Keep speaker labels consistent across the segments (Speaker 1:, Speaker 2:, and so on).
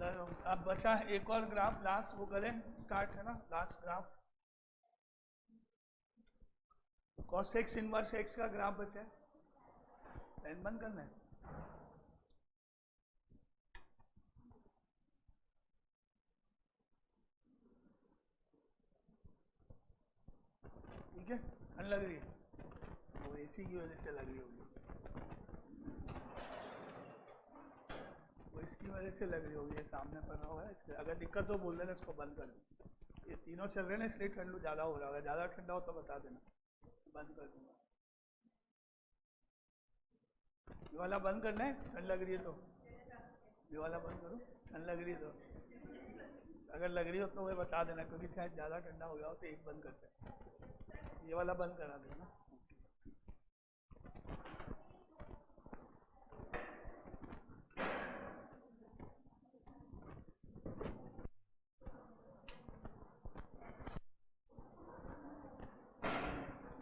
Speaker 1: अब बचा है एक और ग्राफ, लास्ट वो करें, स्टार्ट है ना, last graph cos x inverse x का ग्राफ बचा है। पेन बंद करना है। ठीक है, ठंड लग रही है, वो एसी की वजह से लग रही होगी, वो इसकी वजह से लग रही होगी, ये सामने पड़ा हुआ है इसके, अगर दिक्कत हो बोल देना, इसको बंद कर दूँ। ये तीनों चल रहे हैं ना, इसलिए ठंड ज़्यादा हो रहा है, ज़्यादा ठंडा हो तो बता देना, बंद कर दूँगा। ये वाला बंद करना है, ठंड लग रही है तो ये वाला बंद करो, ठंड लग रही है तो, अगर लग रही हो तो वह बता देना, क्योंकि शायद ज़्यादा ठंडा हो गया हो तो एक बंद करते हैं, ये वाला बंद करा देना।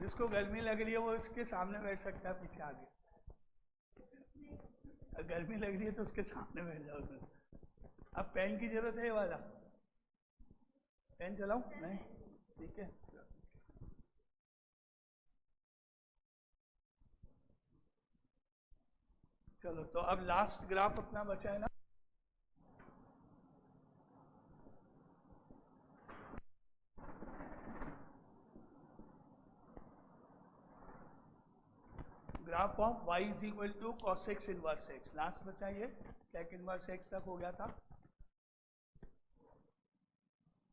Speaker 1: जिसको गर्मी लग रही है वो इसके सामने बैठ सकता है, पीछे आगे, गर्मी लग रही है तो उसके सामने बैठ जाओ। अब पेन की जरूरत है, ये वाला पेन चलाऊं? नहीं, ठीक है। चलो, तो अब लास्ट ग्राफ अपना बचा है ना, graph of y is equal to cos x inverse x, last बचा ये, sec इनवर्स x तक हो गया था,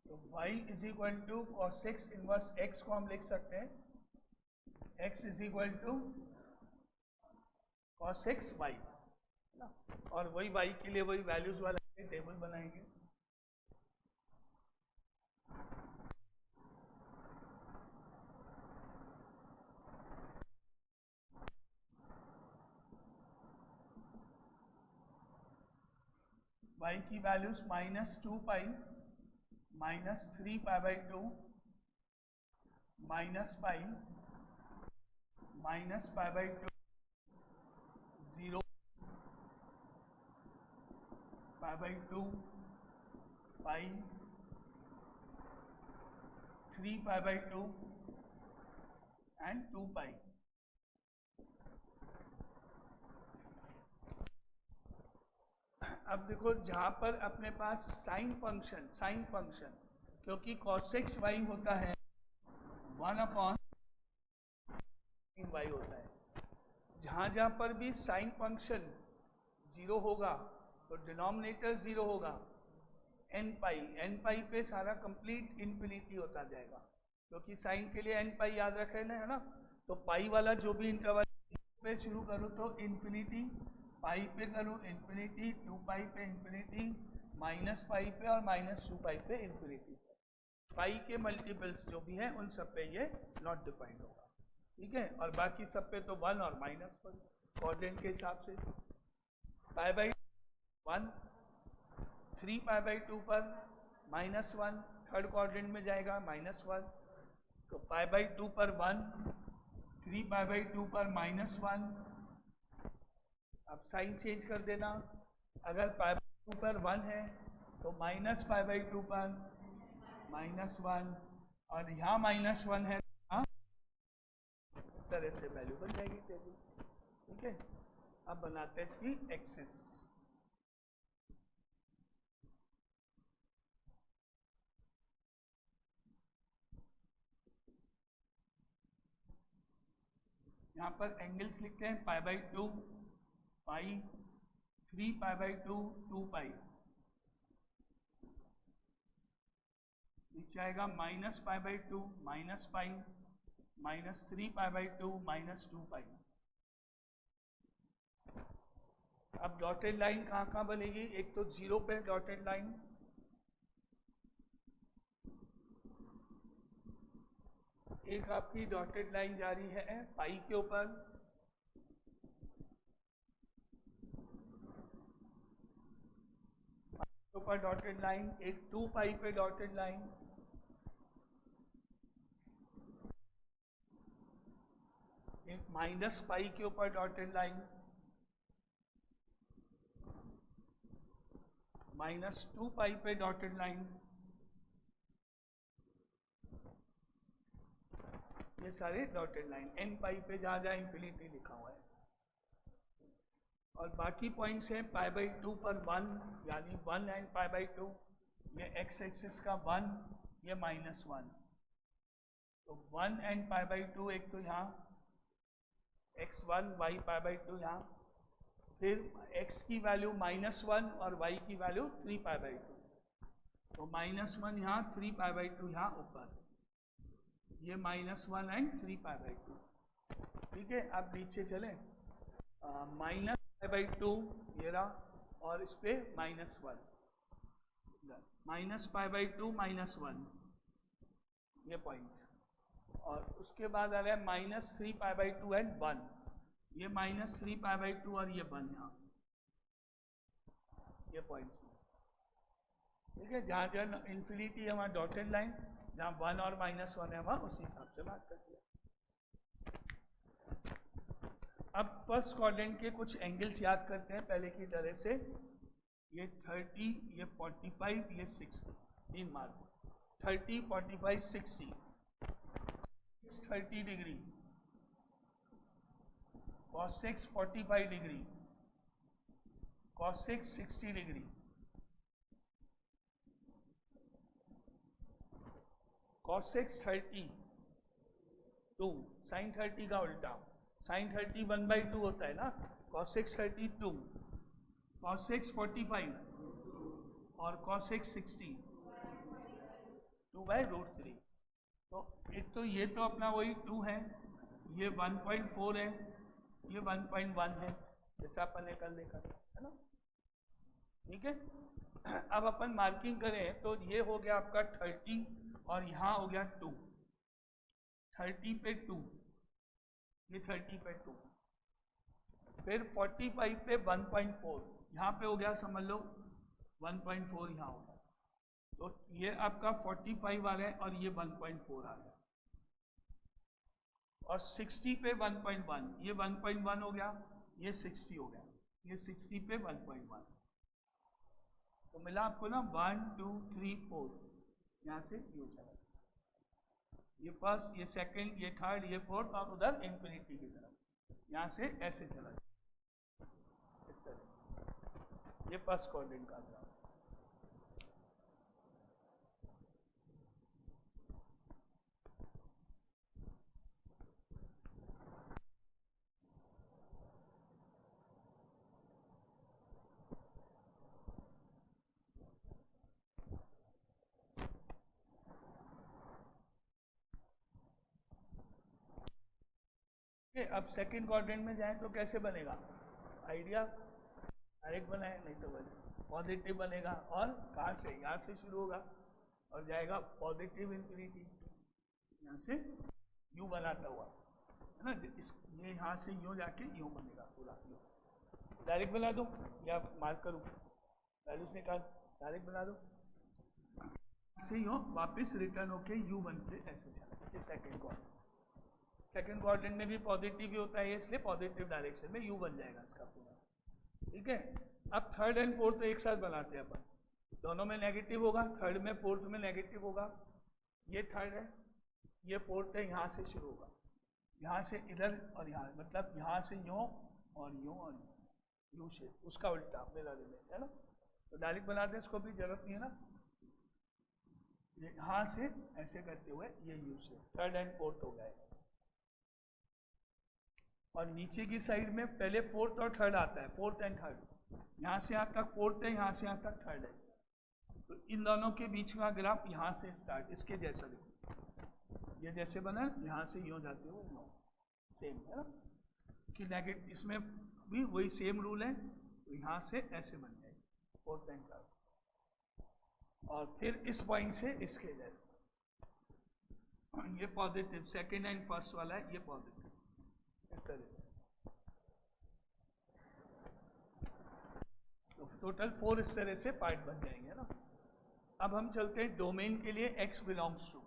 Speaker 1: तो y is equal to cos x inverse x को हम लिख सकते हैं x is equal to cos x y, और वही y के लिए वही वैल्यूज वाला टेबल बनाएंगे। y की values -2 pi, -3 pi by 2, -pi, -pi by 2, 0 pi by 2, pi, 3 pi by 2 and 2 पाई। अब देखो, जहां पर अपने पास साइन फंक्शन, क्योंकि cos x y होता है 1/sin y होता है, जहां जहां पर भी साइन फंक्शन 0 होगा तो डिनोमिनेटर 0 होगा, n पाई पे सारा कंप्लीट इन्फिनिटी होता जाएगा, क्योंकि साइन के लिए n पाई याद रखे ना, है ना, तो पाई वाला जो भी इंटरवल पे शुरू करूँ तो इन्फिनिटी, पाई पे करूँ इन्फिनिटी, 2 पाई पे इन्फिनिटी, -पाई पे और -2 पाई पे इन्फिनिटी। पाई के मल्टीपल्स जो भी हैं उन सब पे ये नॉट डिफाइंड होगा, ठीक है, और बाकी सब पे तो 1 और -1 कोऑर्डिनेट के हिसाब से। पाई बाई 1, 3 पाई बाई 2 पर -1 थर्ड क्वाड्रेंट में जाएगा, -1, तो पाई बाई 2 पर 1, 3 पाई बाई 2 पर -1, अब साइन चेंज कर देना, अगर पाई बाई 2 पर 1 है तो -पाई बाई 2 पर -1, और यहाँ -1 है, हाँ, इस तरह से वैल्यू बन जाएगी टेबल, ठीक है। अब बनाते हैं इसकी एक्सेस, यहाँ पर एंगल्स लिखते हैं पाई बाई 2, पाई, 3 पाई बाई 2, 2 पाई, नीचे आएगा -पाई बाई 2, -पाई, -3 पाई बाई 2, -2 पाई। अब डॉटेड लाइन कहाँ कहाँ बनेगी, एक तो 0 पे डॉटेड लाइन, एक आपकी डॉटेड लाइन जा रही है पाई के ऊपर, ऊपर डॉटेड लाइन, एक 2 पाई पे डॉटेड लाइन, एक -पाई के ऊपर डॉटेड लाइन, -2 पाई पे डॉटेड लाइन, ये सारे डॉटेड लाइन, n पाई पे जहाँ जहाँ इंफिनिटी लिखा हुआ है, और बाकी पॉइंट्स हैं π/2 पर 1, यानी 1 एंड π/2, ये x एक्सिस का 1, ये -1, तो 1 एंड π/2 एक तो यहाँ x1 y π/2 यहाँ, फिर x की वैल्यू -1 और y की वैल्यू 3 π/2, तो -1 यहाँ 3 π/2 यहाँ ऊपर, ये -1 एंड 3 π/2, ठीक है। अब नीचे चले, -π/2 ये रहा, और इस पे -1, -π/2 -1 ये पॉइंट, और उसके बाद आ रहा है -3 π/2 एंड 1, ये -3 π/2 और ये 1 यहाँ, ये पॉइंट, ठीक है। जहाँ जहाँ इंफिनिटी है वहाँ डॉटेड लाइन, जहाँ 1 और -1 है वहाँ उसी हिसाब से बात कर दिया। अब फर्स्ट क्वाड्रेंट के कुछ एंगल्स याद करते हैं पहले की तरह से, ये 30, ये 45, ये 60, 3 mark, 30, 45, 60, 30 degree, cos 6 45 degree, cos 6 60 degree, cos 6 32, sin 30 का उल्टा, sin 30 1/2 होता है ना, cos 6 32, cos 6 45 और cos 6 60, 2/√3। तो एक तो ये तो अपना वही 2 है, ये 1.4 है, ये 1.1 है, जैसा अपन ने कल देखा था, है ना, ठीक है। अब अपन मार्किंग करें तो ये हो गया आपका 30 और यहाँ हो गया 2, 30 पे 2, ये 30 पे 2, फिर 45 पे 1.4, यहाँ पे हो गया समझ लो 1.4 यहाँ होगा, तो ये आपका 45 आ रहा है और ये 1.4 आ रहा है, और 60 पे 1.1, ये 1.1 हो गया, ये 60 हो गया, ये 60 पे 1.1, तो मिला आपको ना 1 2 3 4, यहाँ से ये चला, ये फर्स्ट, ये सेकंड, ये थर्ड, ये फोर्थ, और उधर इंफिनिटी की तरफ, यहाँ से ऐसे चला, इस तरह, ये फर्स्ट क्वाड्रेंट का ग्राफ। अब सेकंड क्वाड्रेंट में जाएं तो कैसे बनेगा, आइडिया, डायरेक्ट बनाए नहीं तो बने पॉजिटिव बनेगा, और कहाँ से, यहाँ से शुरू होगा और जाएगा पॉजिटिव इंफिनिटी, यहाँ से यू बनाता हुआ, है ना, ये यहाँ से यूँ जाके यूँ बनेगा पूरा, यूँ डायरेक्ट बना दो या मार्क करूँ, वैल्यूज निकाल, डायरेक्ट बना दो, से यूँ वापस रिटर्न होके यू बन के ऐसे चला, ये सेकेंड क्वाड्रेंट। सेकेंड क्वाड्रेंट में भी पॉजिटिव ही होता है, इसलिए पॉजिटिव डायरेक्शन में यू बन जाएगा इसका पूरा, ठीक है। अब थर्ड एंड फोर्थ एक साथ बनाते हैं अपन, दोनों में नेगेटिव होगा, थर्ड में फोर्थ में नेगेटिव होगा, ये थर्ड है, ये फोर्थ है, यहाँ से शुरू होगा, यहाँ से इधर और यहाँ, मतलब यहाँ से यूँ और यूँ और यू से, उसका उल्टा मिरर इमेज, है ना, तो डायरेक्ट बनाते हैं, इसको भी जरूरत नहीं है ना, यहाँ से ऐसे करते हुए ये यू से थर्ड एंड फोर्थ हो गया, और नीचे की साइड में पहले फोर्थ और थर्ड आता है, फोर्थ एंड थर्ड, यहाँ से यहाँ तक फोर्थ है, यहाँ से यहाँ तक थर्ड है, तो इन दोनों के बीच का ग्राफ यहाँ से स्टार्ट, इसके जैसा देखो, ये जैसे बना, यहाँ से यूँ जाते हो, सेम है ना, कि नेगेटिव, इसमें भी वही सेम रूल है, तो यहाँ से ऐसे बन जाएगी फोर्थ एंड थर्ड, और फिर इस पॉइंट से इसके जैसे, ये पॉजिटिव सेकेंड एंड फर्स्ट वाला है, ये पॉजिटिव, इस तरह से, तो टोटल 4 इस तरह से पार्ट बन जाएंगे ना। अब हम चलते हैं डोमेन के लिए x बिलोंग्स टू,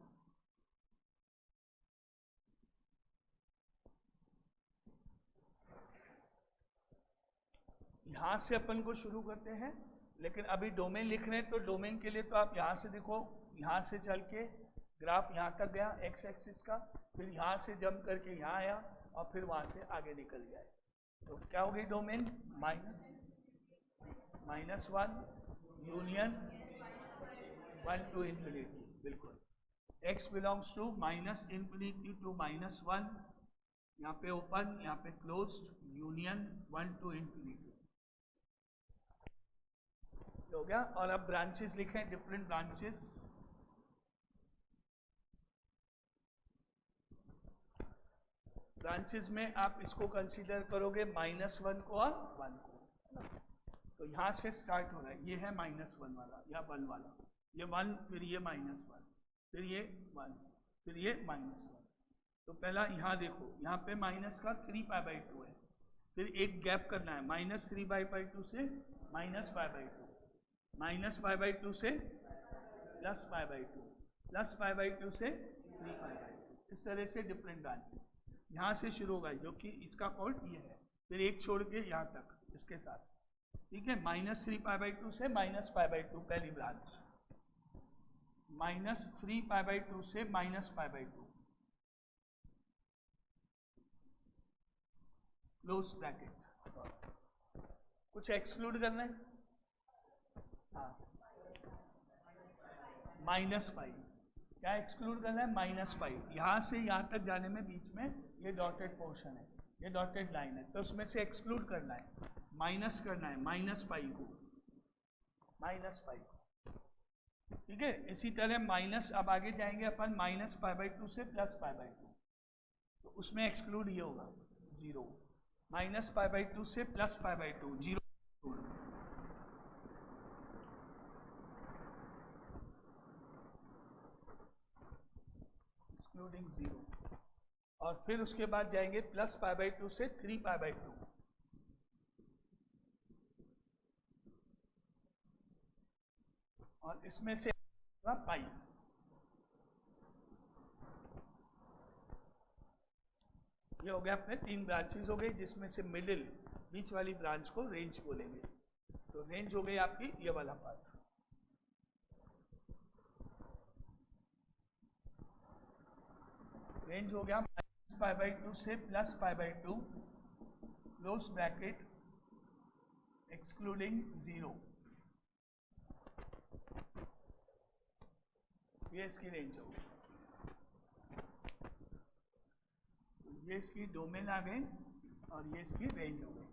Speaker 1: यहां से अपन को शुरू करते हैं, लेकिन अभी डोमेन लिख रहे हैं तो डोमेन के लिए तो आप यहाँ से देखो, यहाँ से चल के ग्राफ यहाँ तक गया एक्स एक्सिस का, फिर यहाँ से जंप करके यहाँ आया और फिर वहाँ से आगे निकल जाए, तो क्या हो गई डोमेन -1 यूनियन 1 to infinity, बिल्कुल x बिलोंग्स टू -∞ to -1, यहाँ पे ओपन, यहाँ पे क्लोज्ड, यूनियन 1 to infinity हो गया। और अब ब्रांचेस लिखें, डिफरेंट ब्रांचेस। ब्रांचेस में आप इसको कंसीडर करोगे -1 को और 1 को, तो यहाँ से स्टार्ट हो रहा है, ये है -1 वाला या 1 वाला, ये 1, फिर ये -1, फिर ये 1, फिर ये -1। तो पहला यहाँ देखो, यहाँ पे माइनस का 3π/2 है, फिर एक गैप करना है -3π/2 से -π/2, -π/2 से +π/2, +π/2 से 3π/2, इस तरह से डिफरेंट ब्रांचेस यहाँ से शुरू होगा, जो कि इसका कॉल्ड ये है, फिर एक छोड़ के यहाँ तक इसके साथ, ठीक है। -3π/2 से -π/2 पहली ब्रांच, -3π/2 से -π/2, क्लोज ब्रैकेट। कुछ एक्सक्लूड करना है, हाँ, -π, क्या एक्सक्लूड करना है, -π, यहाँ से यहाँ तक जाने में बीच में ये डॉटेड पोर्शन है, ये डॉटेड लाइन है, तो उसमें से एक्सक्लूड करना है, माइनस करना है -π को, -π, ठीक है। इसी तरह माइनस, अब आगे जाएंगे अपन -π/2 से +π/2, तो उसमें एक्सक्लूड ये होगा 0, -π/2 से +π/2 0, एक्सक्लूडिंग 0, और फिर उसके बाद जाएंगे +π/2 से 3π/2, और इसमें से पाई। ये हो गया अपने 3 ब्रांचेस हो गई, जिसमें से मिडिल बीच वाली ब्रांच को रेंज बोलेंगे, तो रेंज हो गई आपकी ये वाला पार्ट। रेंज हो गया -π/2 से +π/2, क्लोज ब्रैकेट, एक्सक्लूडिंग 0, ये इसकी रेंज होगी। ये इसकी डोमेन आ गई और ये इसकी रेंज हो गई,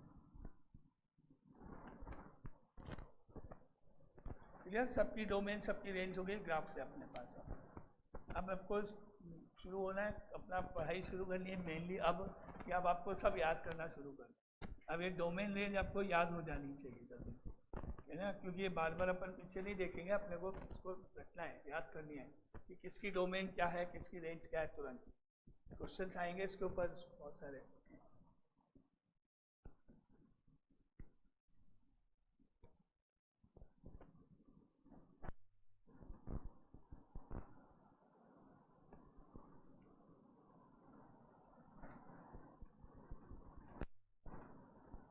Speaker 1: क्लियर। सबकी डोमेन सबकी रेंज हो गई ग्राफ से अपने पास। अब आपको शुरू होना है, अपना पढ़ाई शुरू करनी है मेनली अब, कि अब आपको सब याद करना शुरू करना। अब ये डोमेन रेंज आपको याद हो जानी चाहिए तभी, है ना, क्योंकि ये बार बार अपन पीछे नहीं देखेंगे, अपने को इसको रखना है, याद करनी है कि किसकी डोमेन क्या है, किसकी रेंज क्या है, तुरंत क्वेश्चन आएंगे इसके ऊपर बहुत सारे।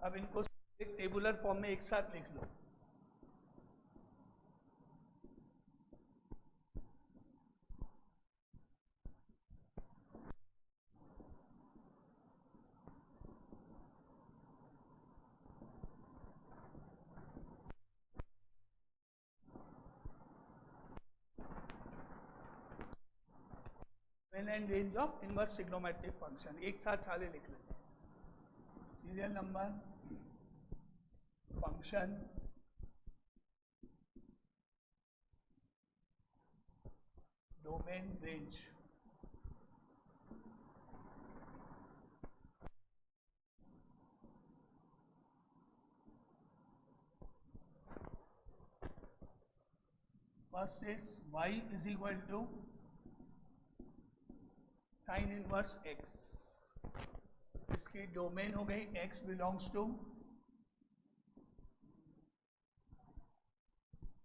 Speaker 1: अब इनको एक टेबुलर फॉर्म में एक साथ लिख लो। And range of inverse trigonometric function, एक साथ सारे लिख लेते हैं। Serial number, function, domain, range. First is y is equal to sine inverse x, इसकी डोमेन हो गई x बिलोंग्स टू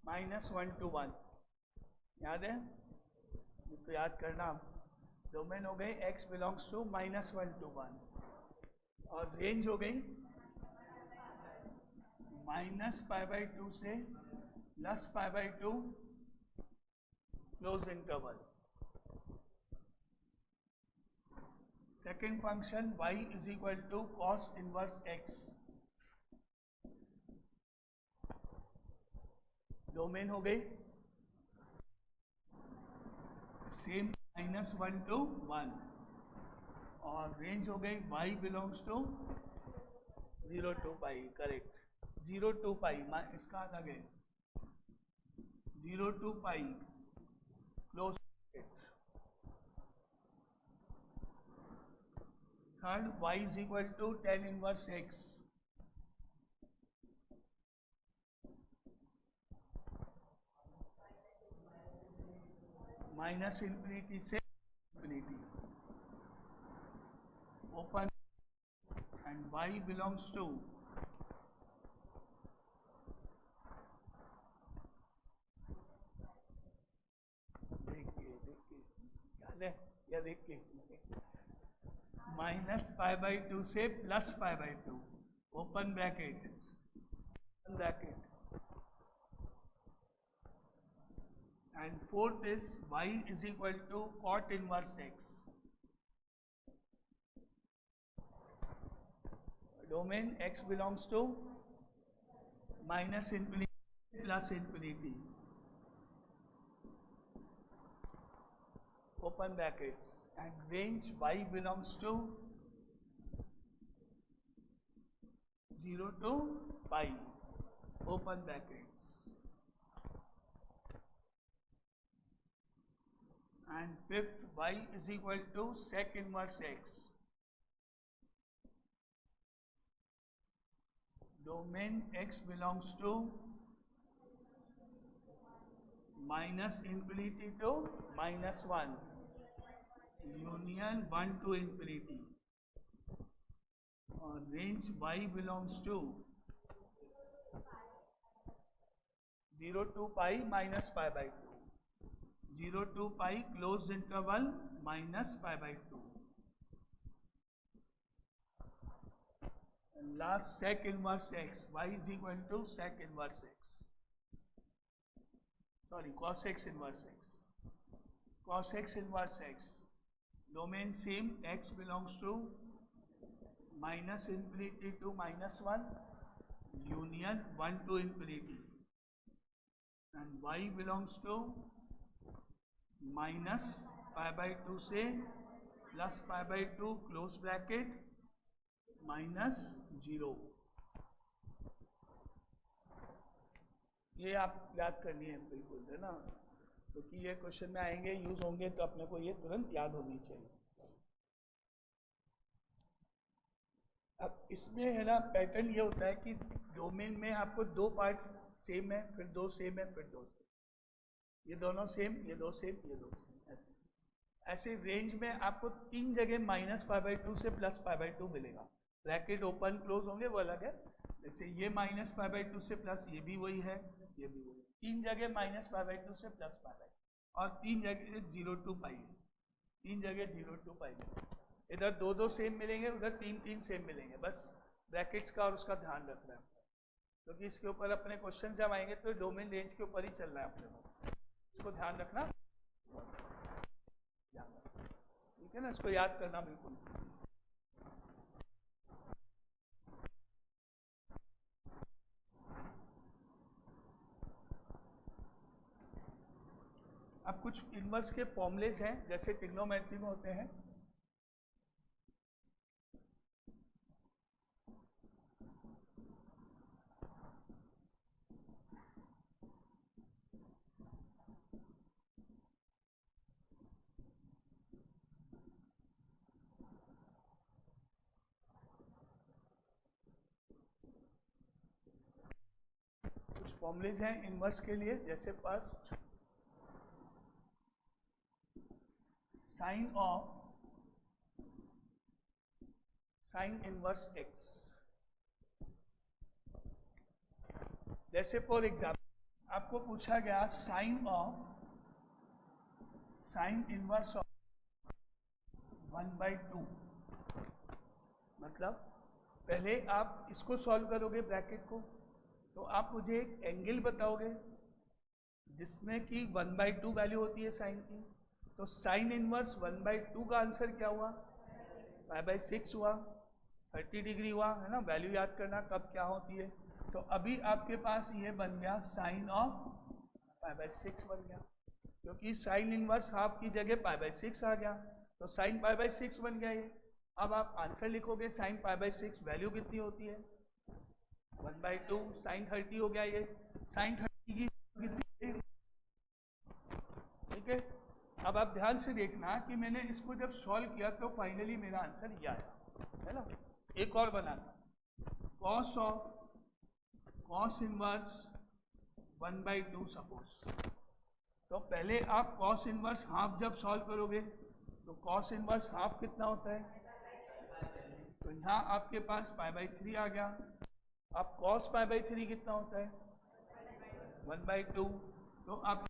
Speaker 1: -1 to 1, याद है, तो याद करना। डोमेन हो गई x बिलोंग्स टू -1 to 1, और रेंज हो गई माइनस पाई बाई 2 से plus pi by 2 close interval. Second function y is equal to cos inverse x। Domain हो गई सेम -1 to 1 और रेंज हो गई y belongs to 0 to pi. Correct, 0 to pi इसका अलग है, 0 to pi close. Third y is equal to tan inverse x। Minus infinity से infinity open and y belongs to देखिए याद है या देखिए माइनस पाई बाई 2 से plus pi by 2 open bracket and fourth is y is equal to cot inverse x। domain x belongs to minus infinity plus infinity open brackets and range y belongs to 0 to pi open brackets and fifth y is equal to sec inverse x। domain x belongs to minus infinity to minus 1 union 1 to infinity और range y belongs to 0 to pi minus pi by 2 0 to pi closed interval minus pi by 2 and last sec inverse x y is equal to sec inverse x sorry cos x inverse x domain same x belongs to minus infinity to minus 1 union 1 to infinity and y belongs to minus pi by 2 से plus pi by 2 close bracket minus 0। ये आप याद करनी है बिल्कुल, है ना, क्योंकि ये क्वेश्चन में आएंगे, यूज होंगे, तो अपने को ये तुरंत याद होनी चाहिए। अब इसमें है ना पैटर्न ये होता है कि डोमेन में आपको दो पार्ट सेम है, फिर दो सेम है, फिर दो सेम, ये दोनों सेम, ये दो सेम, ये दो सेम, ऐसे रेंज में आपको तीन जगह माइनस पाई बाई 2 से प्लस पाई बाई 2 मिलेगा। ब्रैकेट ओपन क्लोज होंगे वो अलग है, जैसे ये माइनस पाई बाई 2 से प्लस, ये भी वही है, ये भी वही, तीन जगह माइनस पाई बाई 2 से प्लस पाई बाई और तीन जगह 0 to पाई, तीन जगह 0 to पाई। इधर दो दो सेम मिलेंगे, उधर तीन तीन सेम मिलेंगे, बस ब्रैकेट्स का और उसका ध्यान रखना है, क्योंकि इसके ऊपर अपने क्वेश्चन जब आएंगे तो डोमेन रेंज के ऊपर ही चलना है अपने को, इसको ध्यान रखना, ठीक है ना, इसको याद करना बिल्कुल। अब कुछ इनवर्स के फॉर्मुलेज हैं जैसे ट्रिग्नोमेट्री में होते हैं। फॉर्मुलेज हैं इनवर्स के लिए, जैसे फर्स्ट साइन इनवर्स एक्स, जैसे फॉर एग्जाम्पल आपको पूछा गया साइन इनवर्स ऑफ 1/2, मतलब पहले आप इसको सॉल्व करोगे ब्रैकेट को, तो आप मुझे एक एंगल बताओगे जिसमें कि 1/2 वैल्यू होती है साइन की। तो साइन इनवर्स 1/2 का आंसर क्या हुआ? π/6 हुआ, 30 डिग्री हुआ, है ना। वैल्यू याद करना कब क्या होती है। तो अभी आपके पास ये बन गया साइन ऑफ π/6 बन गया, क्योंकि साइन इनवर्स हाफ की जगह π/6 आ गया, तो साइन π/6 बन गया ये। अब आप आंसर लिखोगे साइन π/6 वैल्यू कितनी होती है? 1/2 साइन 30 हो गया ये। साइन 30 की कितनी? ठीक है। अब आप ध्यान से देखना कि मैंने इसको जब सॉल्व किया तो फाइनली मेरा आंसर ये आया, है ना। एक और बनाना, cos of cos inverse 1/2 suppose. तो पहले आप कॉस इनवर्स हाफ जब सॉल्व करोगे तो कॉस इनवर्स हाफ कितना होता है? तो यहाँ आपके पास π/3 आ गया। अब कॉस π/3 कितना होता है? 1/2। तो आप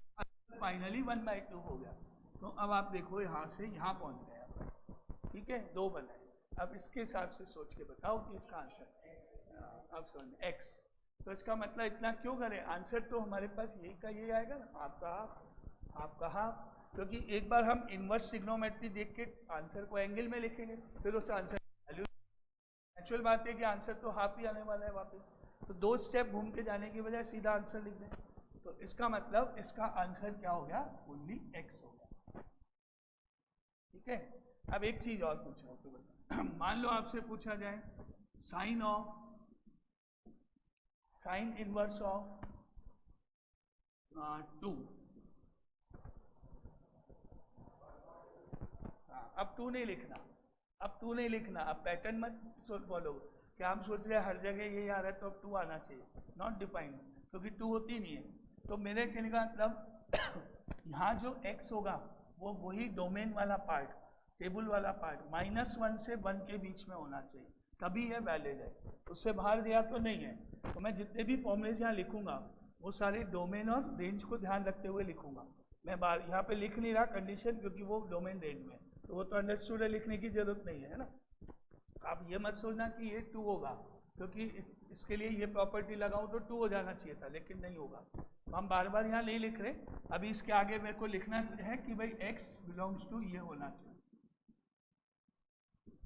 Speaker 1: फाइनली 1/2 हो गया। तो अब आप देखो यहाँ से यहाँ पहुँच गए आप, ठीक है। 2 बनाए। अब इसके हिसाब से सोच के बताओ कि इसका आंसर अब समझ x। तो इसका मतलब इतना क्यों करें, आंसर तो हमारे पास यही का यही आएगा ना, आपका हाफ। क्योंकि एक बार हम इनवर्स ट्रिग्नोमेट्री देख के आंसर को एंगल में लिखेंगे, फिर उस आंसर वैल्यू। एक्चुअल बात है कि आंसर तो हाफ ही आने वाला है वापस, तो 2 स्टेप घूम के जाने की बजाय सीधा आंसर लिख दें। तो इसका मतलब इसका आंसर क्या हो गया? ओनली x हो गया, ठीक है। अब एक चीज और पूछो तो बता। मान लो आपसे पूछा जाए साइन इनवर्स ऑफ 2। अब 2 नहीं लिखना, अब पैटर्न मत फॉलो। क्या हम सोच रहे हैं हर जगह ये आ रहा है तो अब 2 आना चाहिए? नॉट डिफाइंड, क्योंकि 2 होती नहीं है। तो मेरे कहने का मतलब यहाँ जो x होगा वो वही डोमेन वाला पार्ट, टेबल वाला पार्ट -1 से 1 के बीच में होना चाहिए, तभी यह वैलिड है। उससे बाहर दिया तो नहीं है। तो मैं जितने भी फॉर्मूलेज यहाँ लिखूंगा वो सारे डोमेन और रेंज को ध्यान रखते हुए लिखूंगा। मैं बाहर यहाँ पे लिख नहीं रहा कंडीशन, क्योंकि वो डोमेन रेंज में, तो वो तो अंडरस्टूड है, लिखने की जरूरत नहीं है ना। आप ये मत सोचना कि ये 2 होगा, क्योंकि इसके लिए ये प्रॉपर्टी लगाऊं तो 2 हो जाना चाहिए था, लेकिन नहीं होगा। हम बार बार यहाँ नहीं लिख रहे। अभी इसके आगे मेरे को लिखना है कि भाई x बिलोंग्स टू ये होना चाहिए।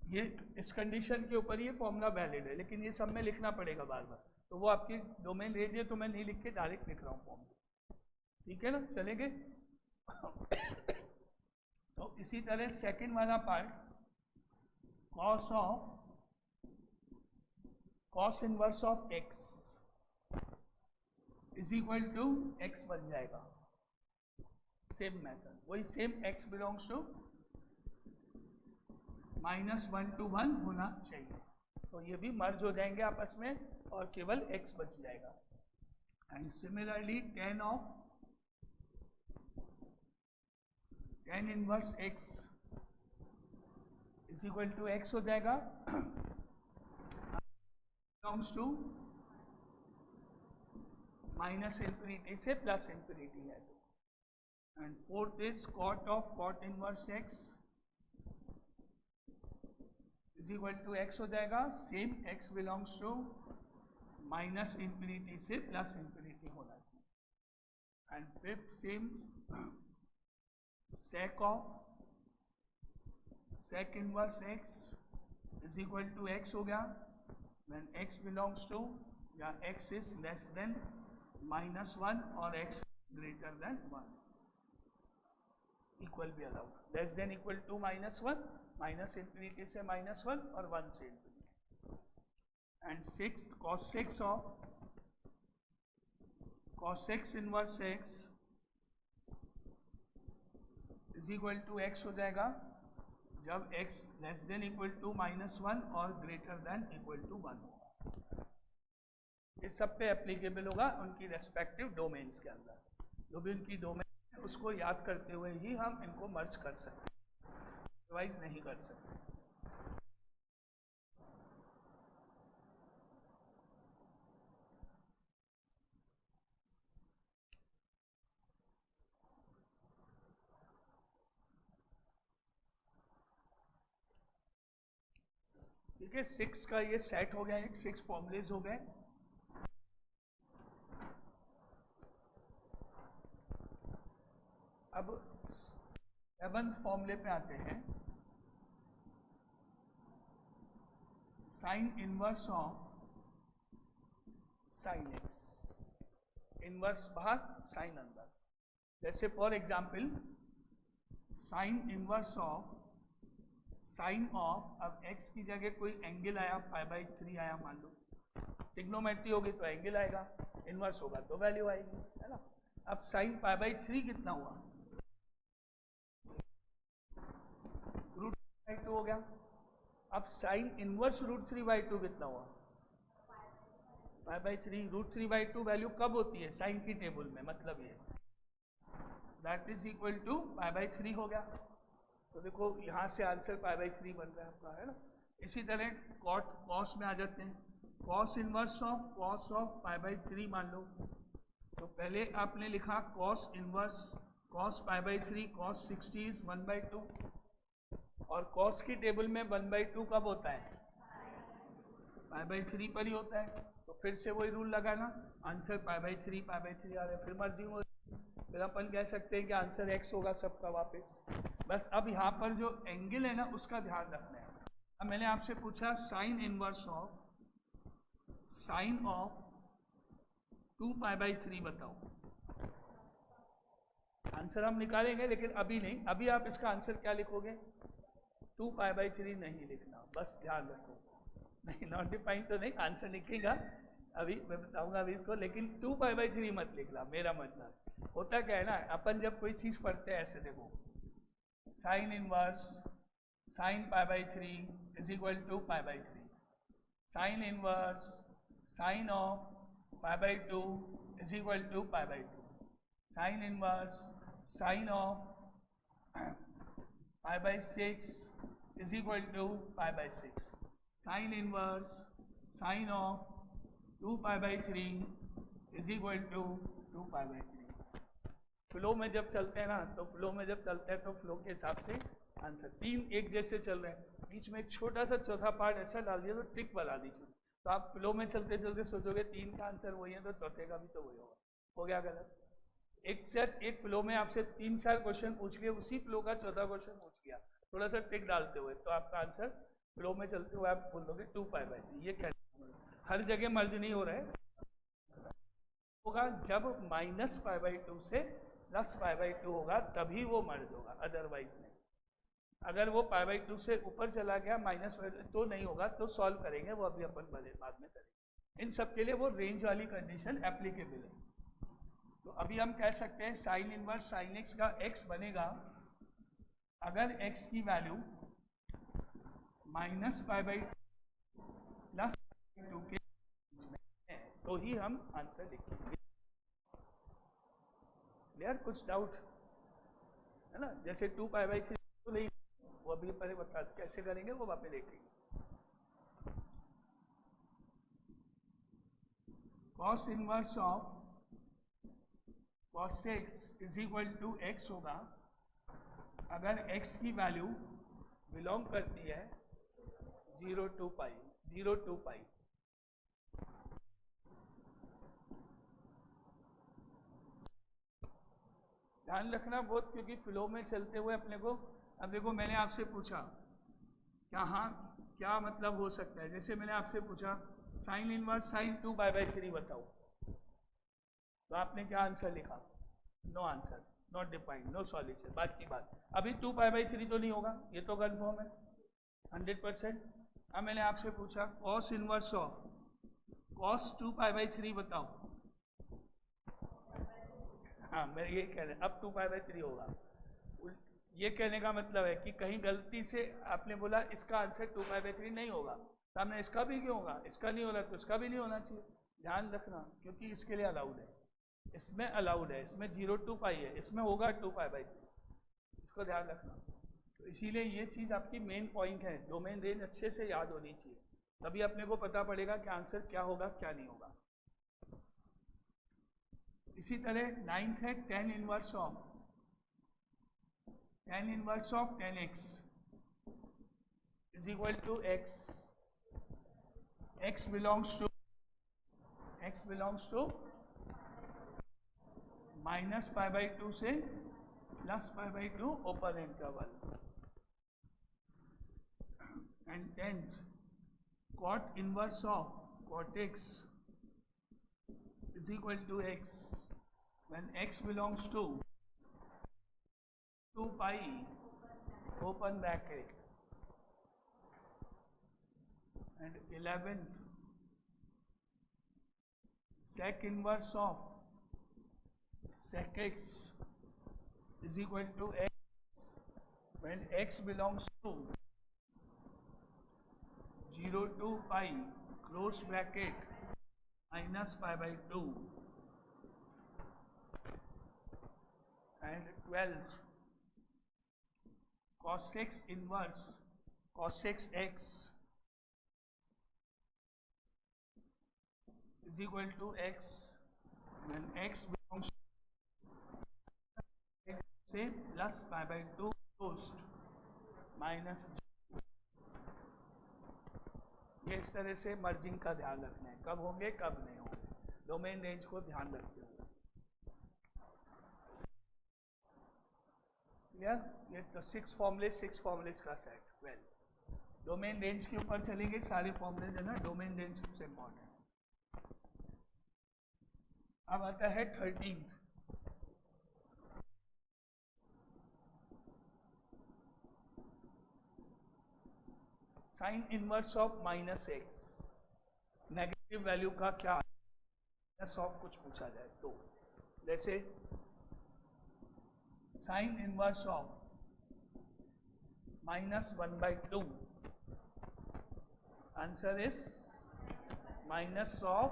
Speaker 1: ये इस कंडीशन के ऊपर ये फॉर्मूला वैलिड है, लेकिन ये सब में लिखना पड़ेगा बार बार। तो वो आपकी डोमेन रेंज है, तो मैं नहीं लिख के डायरेक्ट लिख रहा हूँ फॉर्मूला, ठीक है ना। चलेंगे। तो इसी तरह सेकंड वाला part, cos inverse of x is equal to x बन जाएगा। सेम मेथड, वही same x belongs to -1 to 1 होना चाहिए। तो ये भी मर्ज हो जाएंगे आपस में और केवल x बच जाएगा। And similarly tan inverse x is equal to x हो जाएगा, बिलोंग्स टू -∞ से +∞ है। And fourth is cot inverse x is equal to x हो जाएगा। सेम x बिलोंग्स टू -∞ से +∞ होना चाहिए। And fifth same sec inverse x is equal to x हो गया when x बिलोंग्स टू या x इज लेस देन -1 और x greater than 1। Equal भी allowed, less than equal to -1, -∞ से -1 और 1 से ∞। And sixth cos x inverse x is equal to x हो जाएगा जब x less than equal to -1 और ग्रेटर देन इक्वल टू 1 होगा। इस सब पे एप्लीकेबल होगा उनकी रेस्पेक्टिव डोमेन्स के अंदर। जो भी उनकी डोमेन है उसको याद करते हुए ही हम इनको मर्ज कर सकते हैं, अदरवाइज नहीं कर सकते। ठीक है, 6 का ये सेट हो गया, 6 फॉर्मूलेज हो गए। अब 7th फॉर्मूले पे आते हैं, sign inverse of sine x, inverse बाहर साइन अंदर। जैसे for example sign inverse of sine of, अब x की जगह कोई एंगल आया π/3 आया मान लो, ट्रिग्नोमेट्री होगी तो एंगल आएगा, इनवर्स होगा तो वैल्यू आएगी, है ना। अब साइन π/3 कितना हुआ, √3/2 हो गया। अब साइन इनवर्स √3/2 कितना हुआ, π/3। √3/2 वैल्यू कब होती है साइन की टेबल में, मतलब ये दैट इज इक्वल टू π/3 हो गया। तो देखो यहाँ से आंसर π/3 बन रहा है आपका, है ना। इसी तरह कॉस में आ जाते हैं, cos inverse of cos of π/3 मान लो, तो पहले आपने लिखा cos inverse cos π/3 cos 60 is 1/2, और कॉस की टेबल में 1/2 कब होता है, π/3 पर ही होता है। तो फिर से वही रूल लगाना, आंसर π/3 आ रहा है, फिर मर्जी हो, फिर अपन कह सकते हैं कि आंसर x होगा सबका वापस। बस अब यहाँ पर जो एंगल है ना उसका ध्यान रखना है। अब मैंने आपसे पूछा sine inverse of sine of 2π/3 बताओ, आंसर हम निकालेंगे लेकिन अभी नहीं, अभी आप इसका आंसर क्या लिखोगे, 2π/3 नहीं लिखना, बस ध्यान रखो। नहीं नॉट डिफाइन तो नहीं, आंसर लिखेगा अभी, मैं बताऊंगा अभी इसको, लेकिन 2π/3 मत लिखना। मेरा मतलब होता क्या है ना, अपन जब कोई चीज पढ़ते हैं ऐसे देखो, sine inverse sine π/3 is equal to π/3, sine inverse sine of π/2 is equal to π/2, sine inverse sine of π/6 is equal to π/6, sine inverse sine of 2π/3 is equal to 2π/3। Flow में जब चलते हैं ना, तो फ्लो में जब चलते हैं तो फ्लो के हिसाब से आंसर तीन एक जैसे चल रहे हैं, बीच में एक छोटा सा चौथा पार्ट ऐसा डाल दिया तो ट्रिक बना दीजिए, तो आप फ्लो में चलते चलते सोचोगे 3 का आंसर वही है तो चौथे का भी तो वही होगा, हो गया गलत। एक सेट एक फ्लो में आपसे 3-4 क्वेश्चन पूछ के उसी फ्लो का चौथा क्वेश्चन पूछ गया थोड़ा सा ट्रिक डालते हुए, तो आपका आंसर फ्लो में चलते हुए आप बोल दोगे 2π/3। ये क्या हर जगह मर्ज नहीं हो रहा है, होगा जब -π/2 से +π/2 होगा तभी वो मर्ज होगा, अदरवाइज नहीं। अगर वो π/2 से ऊपर चला गया -π तो नहीं होगा, तो सॉल्व करेंगे वो, अभी अपन बाद में करेंगे। इन सब के लिए वो रेंज वाली कंडीशन एप्लीकेबल है। तो अभी हम कह सकते हैं साइन इनवर्स साइन एक्स का x बनेगा, अगर x की वैल्यू -π/2 +π/2 के बीच में है तो ही हम आंसर लिखेंगे। क्लियर, कुछ डाउट है ना। जैसे 2π/3 तो नहीं, वो अभी पहले बता कैसे करेंगे वो वापस देखेंगे। cos inverse of cos x is equal to x होगा, अगर x की वैल्यू बिलोंग करती है 0 to π। ध्यान रखना बहुत, क्योंकि फ्लो में चलते हुए अपने को, अब देखो मैंने आपसे पूछा क्या मतलब हो सकता है, जैसे मैंने आपसे पूछा साइन इनवर्स साइन 2π/3 बताओ, तो आपने क्या आंसर लिखा, no answer, not defined, no solution, बात की बात। अभी 2π/3 तो नहीं होगा, ये तो कन्फर्म है 100%। अब मैंने आपसे पूछा cos इनवर्स ऑफ cos 2π/3 बताओ, हाँ मैं ये कह रहा, अब 2π/3 होगा। ये कहने का मतलब है कि कहीं गलती से आपने बोला इसका आंसर 2π/3 नहीं होगा, तो हमने इसका भी क्यों होगा, इसका नहीं होगा तो इसका भी नहीं होना चाहिए। ध्यान रखना, क्योंकि इसके लिए अलाउड है, इसमें अलाउड है, इसमें 0 to π है, इसमें होगा 2π/3, इसको ध्यान रखना। तो इसीलिए ये चीज़ आपकी मेन पॉइंट है, डोमेन रेंज अच्छे से याद होनी चाहिए, तभी अपने को पता पड़ेगा कि आंसर क्या होगा क्या नहीं होगा। इसी तरह 9th है tan inverse of tan x is equal to x, x belongs to -π/2 से plus pi by 2 open interval. And 10th, cot inverse of cot x is equal to x when x belongs to 2 pi open bracket. And 11th, sec inverse of sec x is equal to x when x belongs to 0 to pi close bracket minus pi by 2. And 12th, cos x inverse cos x is equal to x when x belongs to say plus pi by 2 closed minus. ये इस तरह से merging का ध्यान रखना है, कब होंगे कब नहीं होंगे, डोमेन रेंज को ध्यान रखते हुए। ये तो 6 फॉर्मुलेज का सेट। वेल, डोमेन रेंज के ऊपर चलेंगे, सारे फॉर्मुलेज है ना, डोमेन रेंज सबसे इंपॉर्टेंट। अब आता है 13th, sign inverse of minus x. Negative value का क्या माइनस ऑफ कुछ पूछा जाए तो, जैसे sign inverse of minus 1/2, answer is minus of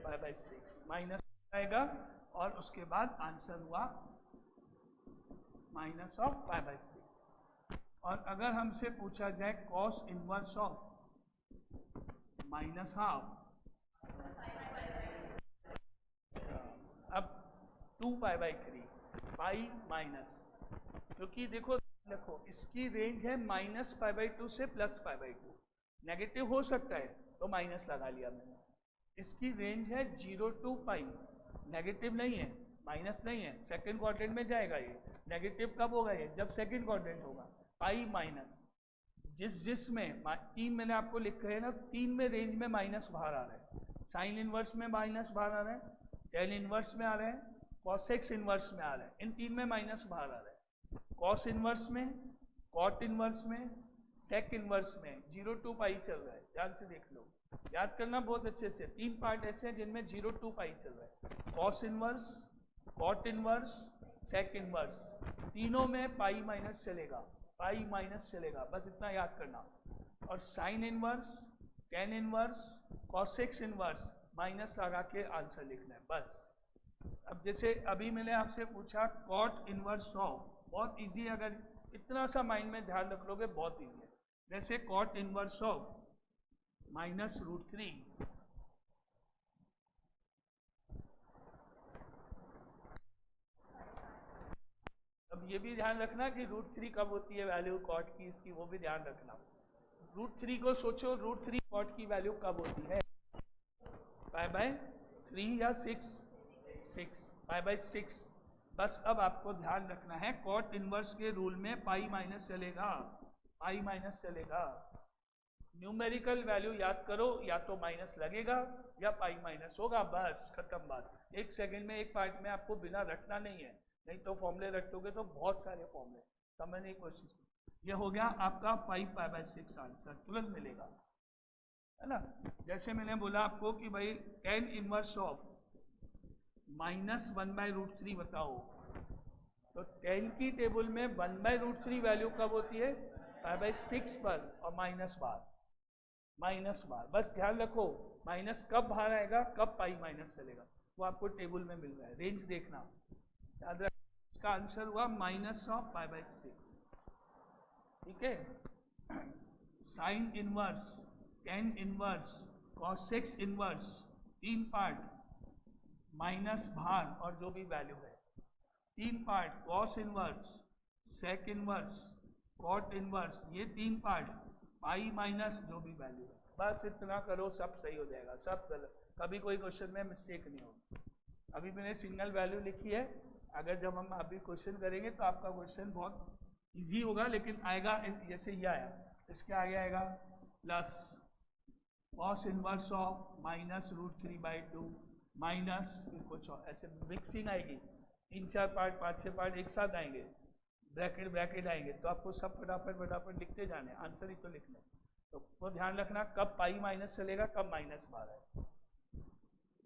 Speaker 1: pi/6। Minus आएगा और उसके बाद आंसर हुआ माइनस ऑफ pi/6। और अगर हमसे पूछा जाए cos inverse of minus half, अब 2 पाई माइनस, क्योंकि देखो इसकी रेंज है माइनस pi/2 से प्लस pi/2। नेगेटिव हो सकता है तो माइनस लगा लिया मैंने। इसकी रेंज है 0 to पाई, नेगेटिव नहीं है, माइनस नहीं है, सेकंड क्वाड्रेंट में जाएगा ये। नेगेटिव कब होगा ये? जब सेकंड क्वाड्रेंट होगा। पाई माइनस, जिसमें 3 मैंने आपको लिखा है ना, 3 में रेंज में माइनस बाहर आ रहा है। साइन इनवर्स में माइनस बाहर आ रहा है, टेन इनवर्स में आ रहा है, कॉस एक्स इनवर्स में आ रहा है, इन 3 में माइनस बाहर आ रहा है। कॉस इनवर्स में, कॉट इनवर्स में, सेक इनवर्स में 0 to पाई चल रहा है। ध्यान से देख लो, याद करना बहुत अच्छे से। 3 पार्ट ऐसे हैं जिनमें 0 to पाई चल रहा है। Cos inverse, cot inverse, sec inverse, तीनों में पाई माइनस चलेगा, पाई माइनस चलेगा, बस इतना याद करना। और sign inverse, tan inverse, cosec inverse minus लगा के आंसर लिखना है बस। अब जैसे अभी मैंने आपसे पूछा कॉट इनवर्स ऑफ, बहुत इजी, अगर इतना सा माइंड में ध्यान रख लोगे बहुत इजी है। जैसे कॉट इनवर्स ऑफ -√3, अब ये भी ध्यान रखना कि √3 कब होती है वैल्यू कॉट की, इसकी वो भी ध्यान रखना। √3 को सोचो, √3 कॉट की वैल्यू कब होती है? pi/3 या 6 pi/6। बस अब आपको ध्यान रखना है कॉट इनवर्स के रूल में पाई माइनस चलेगा, पाई माइनस चलेगा। न्यूमेरिकल वैल्यू याद करो, या तो माइनस लगेगा या पाई माइनस होगा, बस खत्म बात। 1 सेकंड में एक पार्ट में आपको बिना रटना नहीं है, नहीं तो फॉर्मूले रटोगे तो बहुत सारे फॉर्मूले समझने की कोशिश करो। ये हो गया आपका pi/6 आंसर, तुरंत मिलेगा, है ना। जैसे मैंने बोला आपको कि भाई टेन इनवर्स ऑफ -1/√3 बताओ, तो 10 की टेबल में 1/√3 वैल्यू कब होती है? pi/6 पर, और माइनस बार, बस ध्यान रखो माइनस कब बाहर आएगा, कब पाई माइनस चलेगा, वो आपको टेबल में मिल रहा है। रेंज देखना, याद रख, इसका आंसर हुआ -pi/6, ठीक है। Sine inverse, tan inverse, cosec inverse, 3 part, minus बाहर और जो भी वैल्यू है, 3 part, cos inverse, sec inverse, cot inverse, ये 3 पार्ट, पाई माइनस जो भी वैल्यू है, बस इतना करो, सब सही हो जाएगा, सब गलत, कभी कोई क्वेश्चन में मिस्टेक नहीं होगी। अभी मैंने सिंगल वैल्यू लिखी है, अगर जब हम अभी क्वेश्चन करेंगे तो आपका क्वेश्चन बहुत इजी होगा, लेकिन आएगा जैसे ये आया, इसके आगे आएगा plus cos inverse of minus √3/2 minus फिर कुछ और, ऐसे मिक्सिंग आएगी, 3-4 पार्ट 5-6 पार्ट एक साथ आएंगे, ब्रैकेट ब्रैकेट आएंगे, तो आपको सब फटाफट लिखते जाने, आंसर ही तो लिखना है। तो वो ध्यान रखना कब पाई माइनस चलेगा, कब माइनस बाहर है,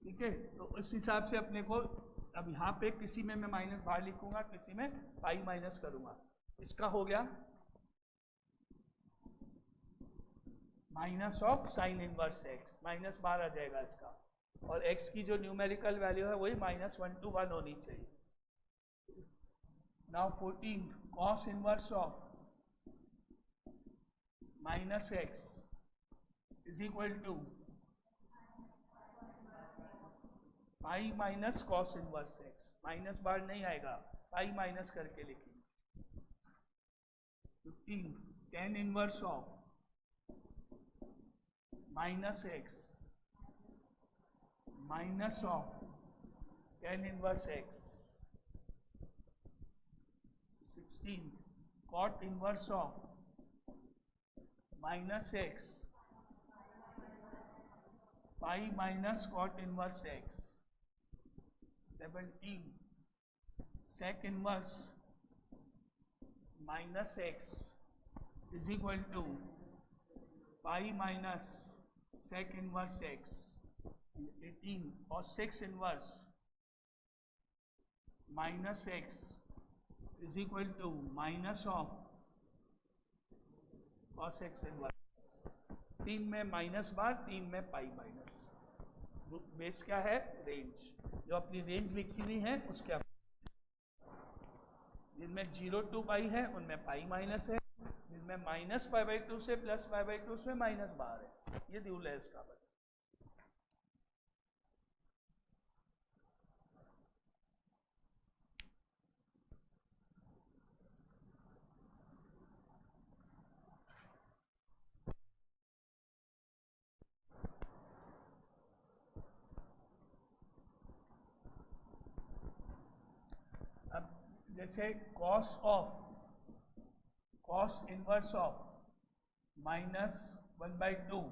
Speaker 1: ठीक है। तो उस हिसाब से अपने को अब यहाँ पे किसी में मैं माइनस बाहर लिखूंगा, किसी में पाई माइनस करूंगा। इसका हो गया minus of sine inverse x, minus बाहर आ जाएगा इसका, और x की जो न्यूमेरिकल वैल्यू है वही -1 to 1 होनी चाहिए। Now 14 cos inverse of minus x is equal to pi minus cos inverse x, minus बाहर नहीं आएगा, पाई माइनस करके लिखेंगे। 15 tan inverse of minus x minus of tan inverse x. 16 cot inverse of minus x pi minus cot inverse x. 17 sec inverse minus x is equal to pi minus sec inverse x. 18 और 6 inverse minus x is equal to minus of cos x inverse. 3 में minus बार, 3 में pi minus. Base क्या है, range, जो अपनी range लिखी हुई है उसके जिनमें 0 to पाई है उनमें पाई माइनस है, जिनमें -π/2 से +π/2 उसमें माइनस बाहर है। ये रूल है इसका बस। अब जैसे cos इनवर्स ऑफ -1/2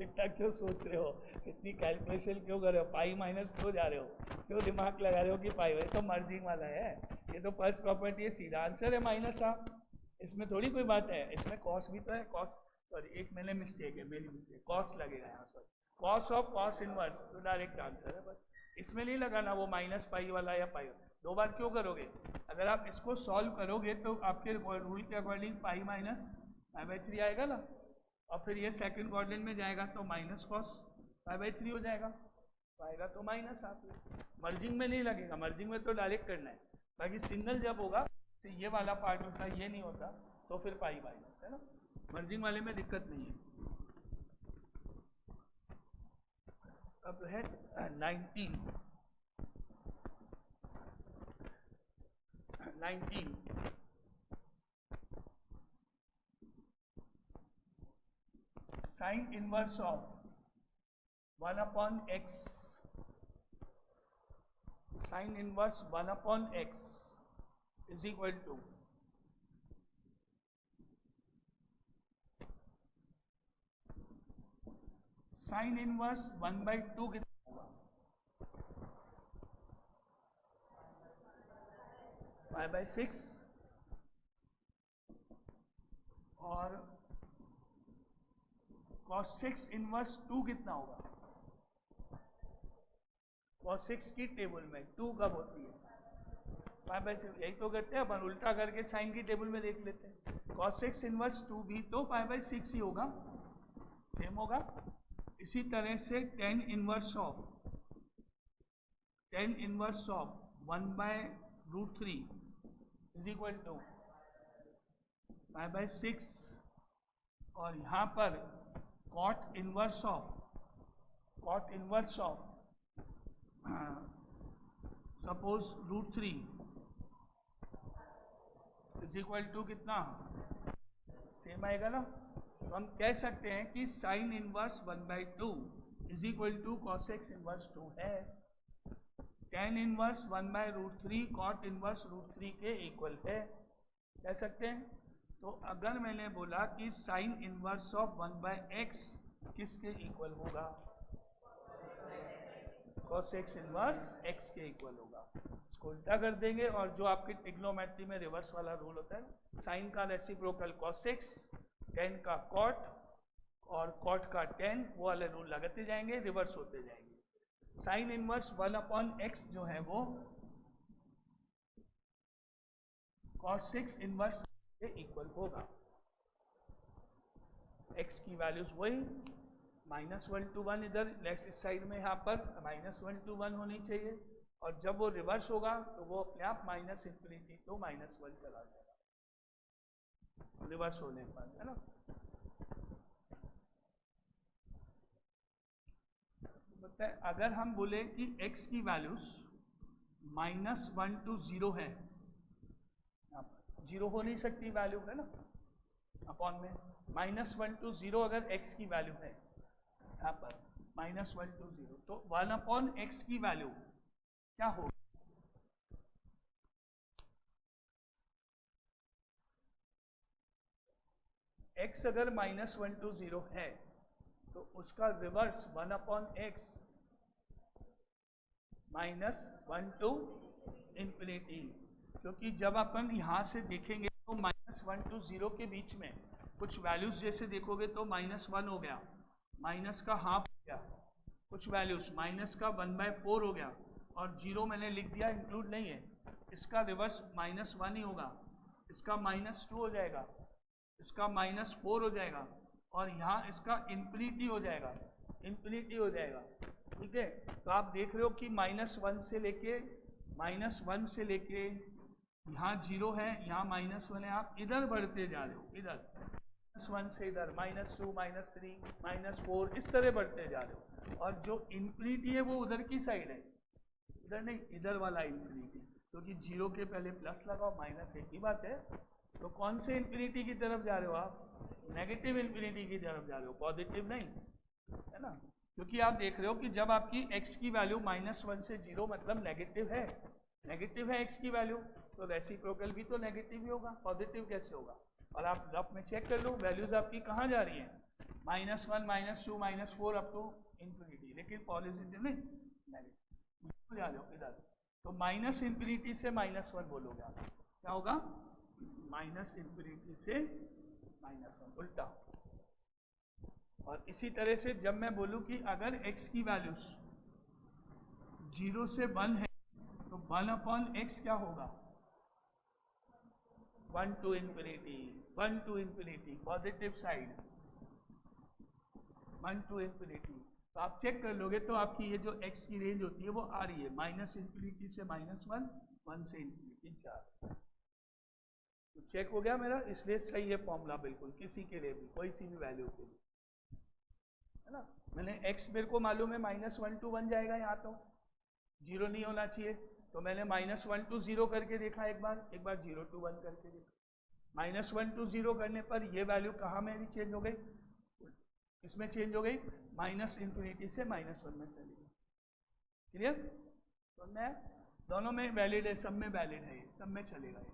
Speaker 1: इतना क्यों सोच रहे हो, इतनी कैलकुलेशन क्यों कर रहे हो, पाई माइनस क्यों जा रहे हो, क्यों दिमाग लगा रहे हो कि पाई, तो मर्जिंग वाला है, ये तो फर्स्ट प्रॉपर्टी है, सीधा आंसर है माइनस ऑफ, इसमें थोड़ी कोई बात है। इसमें कॉस भी तो है, कॉस, सॉरी एक मैंने मिस्टेक है, मेरी मिस्टेक, कॉस लगेगा यहाँ, sorry cos of cos inverse, तो डायरेक्ट आंसर है बस, इसमें नहीं लगाना वो माइनस पाई वाला या पाई, दो बार क्यों करोगे। अगर आप इसको सॉल्व करोगे तो आपके रूल के अकॉर्डिंग पाई माइनस π/3 आएगा ना, और फिर ये सेकंड क्वाड्रेंट में जाएगा तो माइनस कॉस π/3 हो जाएगा, तो आएगा तो माइनस। आप मर्जिंग में नहीं लगेगा, मर्जिंग में तो डायरेक्ट करना है, बाकी सिग्नल जब होगा तो ये वाला पार्ट होता है, ये नहीं होता, तो फिर पाई माइनस है ना, मर्जिंग वाले में दिक्कत नहीं है। अब है 19 sine inverse of 1/x, sine inverse 1/x is equal to sine inverse 1/2 कितना होगा, π/6, और cos 6 इनवर्स 2 कितना होगा, cos 6 की टेबल में 2 कब होती है, π/6, यही तो करते हैं अपन, उल्टा करके साइन की टेबल में देख लेते हैं। cos 6 इनवर्स 2 भी तो π/6 ही होगा, सेम होगा। इसी तरह से tan inverse of tan inverse of 1/√3 is equal to 5/6, और यहाँ पर cot inverse of suppose √3 is equal to कितना, सेम आएगा ना। तो हम कह सकते हैं कि sine inverse 1/2 is equal to cosec inverse 2 है। टेन इनवर्स 1/√3 कॉट इनवर्स √3 के इक्वल है, कह सकते हैं। तो अगर मैंने बोला कि साइन इनवर्स ऑफ 1/x किसके इक्वल होगा, कॉसेक्स इनवर्स x के इक्वल होगा। इसको उल्टा कर देंगे, और जो आपकी ट्रिग्नोमेट्री में रिवर्स वाला रूल होता है, साइन का रेसिप्रोकल कॉसेक्स, टेन का कॉट और कॉट का टेन, वो वाले रूल लगाते जाएंगे, रिवर्स होते जाएंगे। साइन इनवर्स 1/x जो है वो कॉसेक्स इनवर्स के इक्वल होगा। x की वैल्यूज वही -1 to 1 इधर लेफ्ट साइड में, यहाँ पर -1 to 1 होनी चाहिए, और जब वो रिवर्स होगा तो वो अपने आप -∞ to -1 चला जाएगा रिवर्स होने पर, है ना। बताए अगर हम बोले कि x की वैल्यूज -1 to 0 है, 0 हो नहीं सकती वैल्यू, है ना, अपॉन में -1 to 0 अगर x की वैल्यू है यहाँ पर -1 to 0, तो 1/x की वैल्यू क्या होगी, x अगर -1 to 0 है तो उसका रिवर्स 1/x -1 to ∞, क्योंकि जब अपन यहाँ से देखेंगे तो -1 to 0 के बीच में कुछ वैल्यूज जैसे देखोगे तो -1 हो गया, माइनस का हाफ हो गया, कुछ वैल्यूज माइनस का 1/4 हो गया, और 0 मैंने लिख दिया, इंक्लूड नहीं है। इसका रिवर्स -1 ही होगा, इसका -2 हो जाएगा, इसका -4 हो जाएगा, और यहाँ इसका इन्फिनिटी हो जाएगा, ठीक है। तो आप देख रहे हो कि -1 से लेके यहाँ 0 है, यहाँ -1 है, आप इधर बढ़ते जा रहे हो, इधर -1 से इधर -2 -3 -4 इस तरह बढ़ते जा रहे हो, और जो इन्फिनिटी है वो उधर की साइड है, इधर नहीं, इधर वाला इन्फिनिटी, क्योंकि 0 के पहले प्लस लगाओ, माइनस एक ही बात है। तो कौन से इन्फिनिटी की तरफ जा रहे हो आप, नेगेटिव इन्फिनिटी की तरफ जा रहे हो, पॉजिटिव नहीं, है ना। क्योंकि आप देख रहे हो कि जब आपकी x की वैल्यू -1 से 0 मतलब नेगेटिव है x की वैल्यू, तो रेसिप्रोकल भी तो नेगेटिव ही होगा, पॉजिटिव कैसे होगा। और आप रफ में चेक कर लो वैल्यूज आपकी कहाँ जा रही हैं, -1 -2 -4 अप टू इन्फिनिटी, लेकिन पॉजिटिव नहीं, नेगेटिव जा रहे हो इधर। तो -∞ से -1 बोलोगे आप, क्या होगा, -∞ से -1 उल्टा। और इसी तरह से जब मैं बोलूं कि अगर x की वैल्यूज 0 से 1 है तो 1/x क्या होगा, 1 to ∞, पॉजिटिव साइड 1 to ∞। तो आप चेक कर लोगे तो आपकी ये जो x की रेंज होती है वो आ रही है -∞ से -1, 1 से ∞, 4। तो चेक हो गया मेरा, इसलिए सही है फॉर्मूला बिल्कुल, किसी के लिए भी, कोई सी भी वैल्यू के लिए, है ना। मैंने x मेरे को मालूम है -1 to 1 जाएगा, यहाँ तो 0 नहीं होना चाहिए, तो मैंने -1 to 0 करके देखा, एक बार 0 to 1 करके देखा। -1 to 0 करने पर ये वैल्यू कहाँ मेरी चेंज हो गई, इसमें चेंज हो गई, -∞ से -1 में चली गई। क्लियर, तो मैं दोनों में वैलिड है, सब में वैलिड है, सब में चलेगा ये,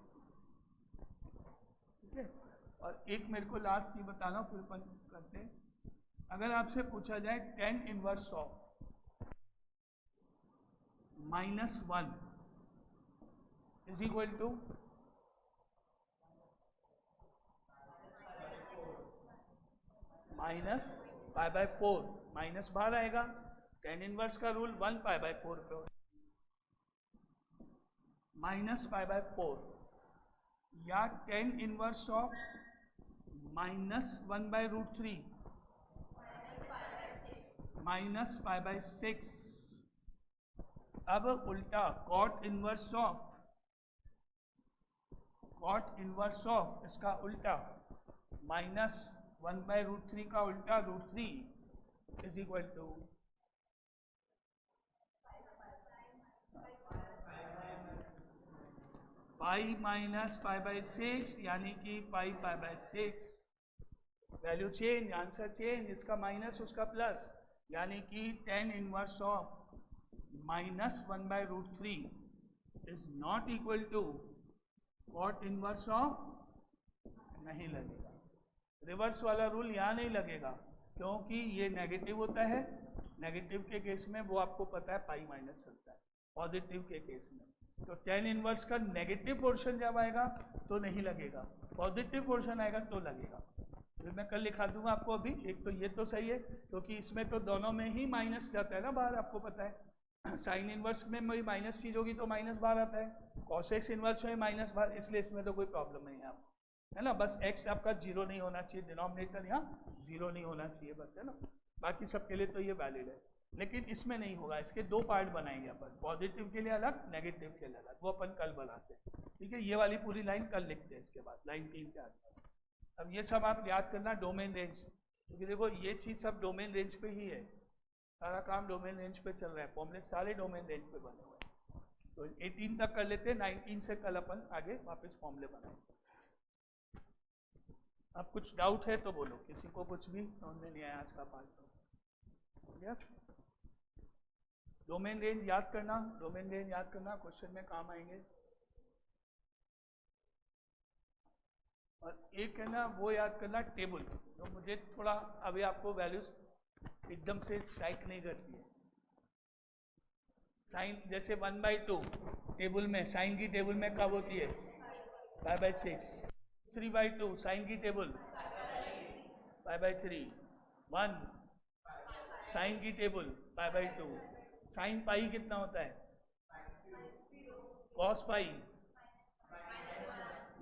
Speaker 1: ठीक है। और एक मेरे को लास्ट चीज बताना, फिर अपन करते हैं। अगर आपसे पूछा जाए tan inverse of -1 is equal to -π/4, minus बाहर आएगा, tan इनवर्स का रूल 1π/4 पे होता है, -π/4, या tan इनवर्स ऑफ -1/√3 -π/6, अब उल्टा कॉट इनवर्स ऑफ इसका उल्टा -1/√3 का उल्टा √3 is equal to pi minus π/6 यानी कि π/6। वैल्यू चेंज, आंसर चेंज, इसका माइनस उसका प्लस, यानी कि tan inverse of -1/√3 is not equal to cot inverse of, नहीं लगेगा। रिवर्स वाला रूल यहाँ नहीं लगेगा क्योंकि ये नेगेटिव होता है। नेगेटिव के केस में वो आपको पता है पाई माइनस चलता है, पॉजिटिव के केस में तो tan इनवर्स का नेगेटिव पोर्शन जब आएगा तो नहीं लगेगा, पॉजिटिव पोर्शन आएगा तो लगेगा। तो मैं कल लिखा दूंगा आपको। अभी एक तो ये तो सही है क्योंकि इसमें तो दोनों में ही माइनस जाता है ना बाहर, आपको पता है। साइन इनवर्स में भी माइनस चीज होगी तो माइनस बाहर आता है, कॉसेक्स इनवर्स में माइनस बाहर, इसलिए इसमें तो कोई प्रॉब्लम नहीं है आपको, है ना। बस x आपका 0 नहीं होना चाहिए, डिनोमिनेटर यहाँ 0 नहीं होना चाहिए बस, है ना। बाकी सबके लिए तो ये वैलिड है, लेकिन इसमें नहीं होगा। इसके दो पार्ट बनाएंगे अपन, पॉजिटिव के लिए अलग, नेगेटिव के लिए अलग, वो अपन कल बनाते हैं, ठीक है। ये वाली पूरी लाइन कल लिखते हैं, इसके बाद लाइन 3 के आगे। अब ये सब आप याद करना डोमेन रेंज, क्योंकि देखो ये चीज सब डोमेन रेंज पे ही है, सारा काम डोमेन रेंज पे चल रहा है, फॉर्मूले सारे डोमेन रेंज पे बने हुए हैं। तो 18 तक कर लेते हैं, 19 से कल अपन आगे वापस फॉर्मूले बनाएंगे। अब कुछ डाउट है तो बोलो, किसी को कुछ भी समझ में नहीं आया आज का पार्ट तो डोमेन रेंज याद करना, डोमेन रेंज याद करना, क्वेश्चन में काम आएंगे। और एक है ना वो याद करना टेबल, तो मुझे थोड़ा अभी आपको वैल्यूज एकदम से स्ट्राइक नहीं करती है। साइन जैसे 1/2 टेबल में, साइन की टेबल में कब होती है π/6, 3/2 साइन की टेबल π/3, 1 साइन की टेबल π/2, साइन पाई कितना होता है कॉस पाई।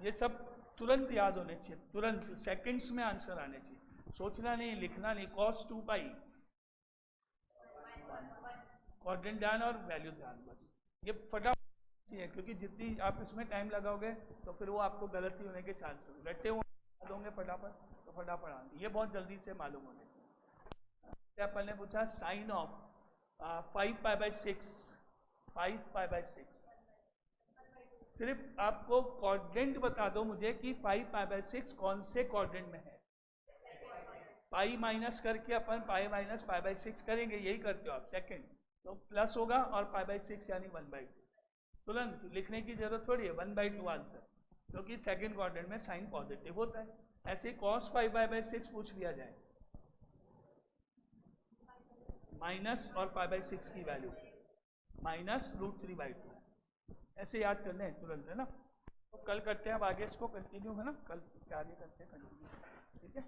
Speaker 1: ये सब तुरंत याद होने चाहिए, तुरंत सेकंड्स में आंसर आने चाहिए, सोचना नहीं, लिखना नहीं। cos 2 पाई, क्वाड्रेंट ध्यान और वैल्यू ध्यान, बस ये फटाफट है, क्योंकि जितनी आप इसमें टाइम लगाओगे तो फिर वो आपको गलती होने के चांस होंगे। रट्टे होंगे फटाफट तो फटाफट आएंगे, ये बहुत जल्दी से मालूम होने चाहिए। अपन ने पूछा साइन ऑफ 5π/6, 5π/6, सिर्फ आपको क्वाड्रेंट बता दो मुझे कि 5π/6 कौन से क्वाड्रेंट में है। पाई माइनस करके अपन पाई माइनस π/6 करेंगे, यही करते हो आप सेकंड, तो प्लस होगा और π/6 यानी 1/2। तुरंत लिखने की जरूरत थोड़ी है, 1/2 आंसर, क्योंकि सेकंड क्वाड्रेंट में साइन पॉजिटिव होता है। ऐसे cos 5π/6 पूछ लिया जाए, माइनस और π/6 की वैल्यू माइनस √3/2, ऐसे याद करने हैं तुरंत, है ना। तो कल करते हैं, अब आगे इसको कंटिन्यू, है ना, कल इसके आगे करते हैं कंटिन्यू, ठीक है।